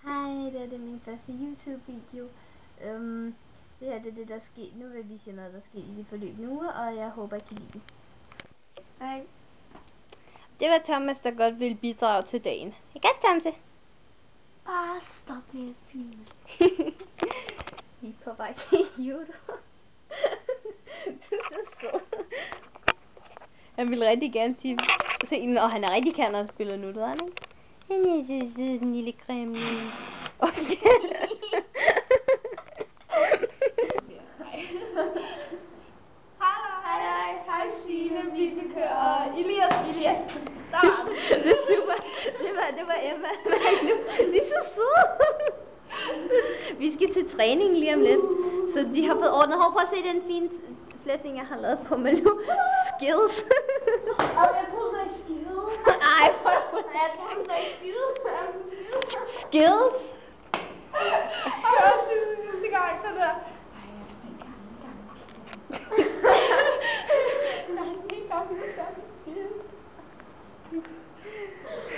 Hej, det er min første YouTube-video. Det her det er det, der sker. Nu vil jeg vise jer noget, der sker i det forløbende uge, og jeg håber, I kan lide det. Hej. Det var Thomas, der godt ville bidrage til dagen. Ikke godt, Thomas? Bare stop med at filme. Vi er på vej til YouTube. Du er så sød. Han vil rigtig gerne se, og han er rigtig kær, når han spiller nu, du ved han, ikke? Han er så sød, den lille kremling. Okay. Hej Signe, Vibeke og Elias. Der var det. Det var Emma. De er så søde. Vi skal til træning lige om lidt, så de har fået ordnet hår. Prøv at se den fine flætning, jeg har lavet på Malou. Skills. Og jeg troede ikke skills. Ej, Jeg troede ikke skills. Skills. Og jeg også sidste gang, så der.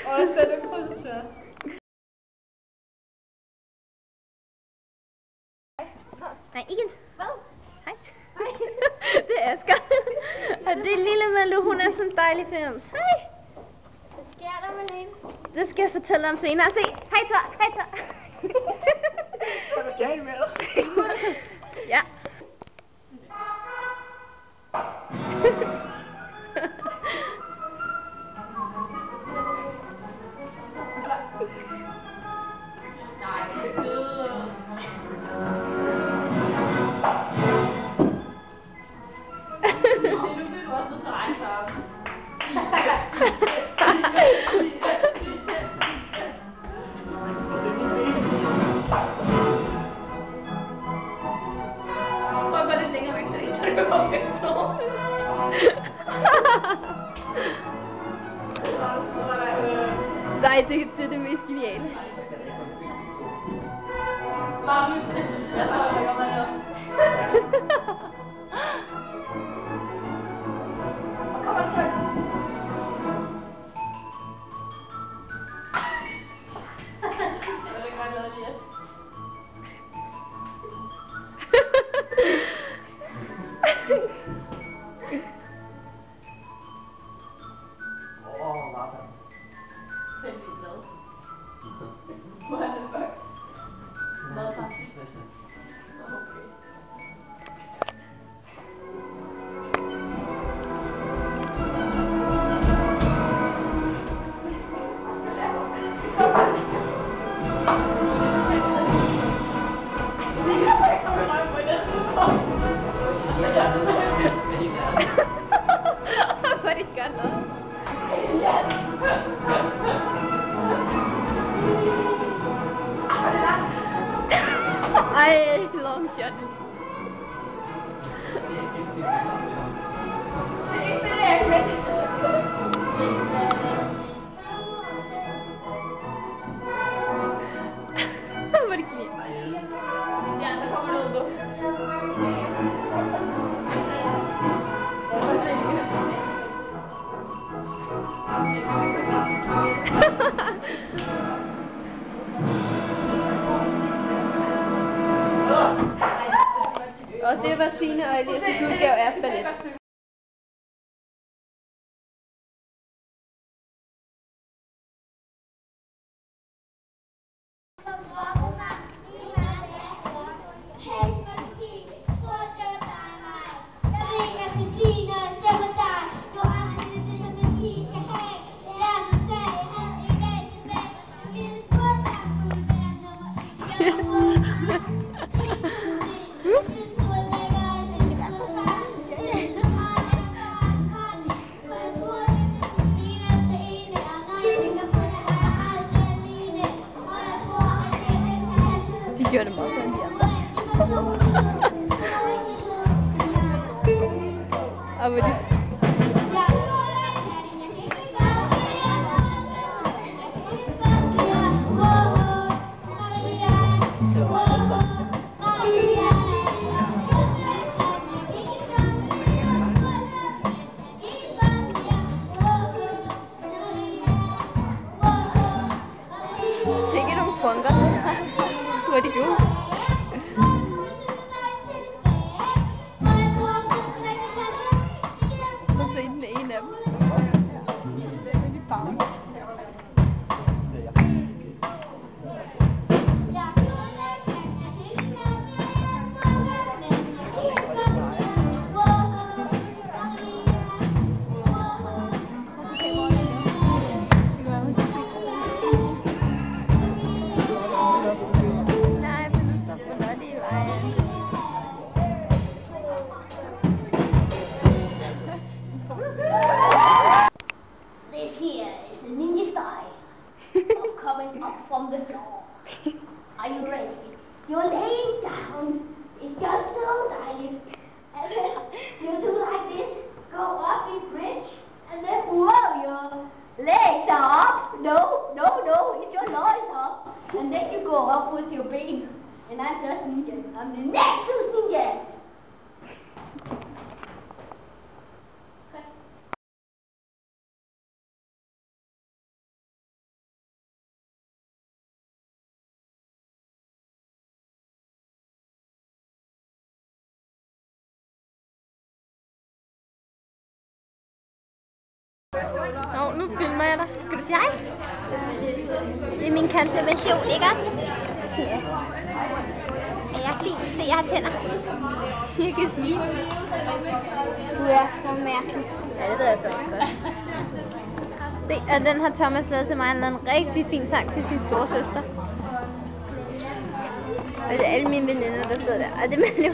Og jeg sætter krydsetør. Nej, igen. Hvad? Hej. Det er Asger. Og det er lille Malou, hun er sådan en dejlig film. Hej. Hvad sker der, Malene? Det skal jeg fortælle om senere. Se, hej så, hej så. Hvad er du galt med dig? Ja. Nej, det er det mest geniale. Ej, long shot. Var det genialt? Ja, der kommer noget nu. Og det var Signe og Elias' udgave af ballet. De gjorde det meget sådan, de andre. Og hvor de... Sikke nogle funker. he's rich, and then whoa, your legs are up. No, it's your loins up. And then you go up with your brain. And I'm just ninja. I'm the Nexus Ninja. Nå, nu filmer jeg dig. Skal du sige hej? Det er min konfirmation, ikke også? Er jeg clean? Se, jeg har tænder. Jeg kan smile. Du er så mærkelig. Ja, det ved jeg så også godt. Se, og den har Thomas lavet til mig. Han lavede en rigtig fin sang til sin storesøster. Og det er alle mine veninder, der sidder der. Og det er Malou.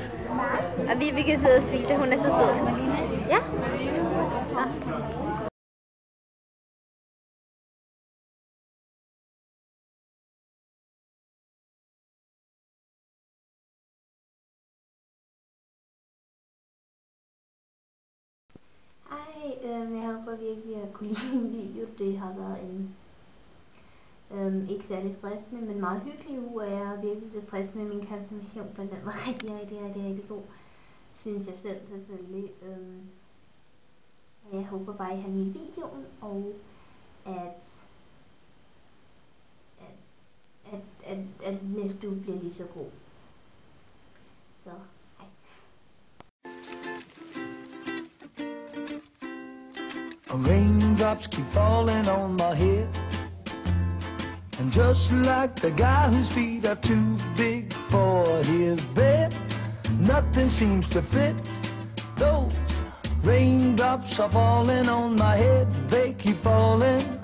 Og vi kan sidde og svile. Hun er så sød. Ja? Ja. Hej, jeg håber virkelig, at jeg kunne lide min video. Det har været en ikke særlig stressende, men meget hyggelig uge, og jeg er virkelig tilfreds med min konfirmation, for den var rigtig god, synes jeg selv selvfølgelig. Jeg håber bare, I har lide videoen, og at næste uge bliver lige så god. Så, hej. Raindrops keep falling on my head, and just like the guy whose feet are too big for his bed, nothing seems to fit. Those raindrops are falling on my head, they keep falling.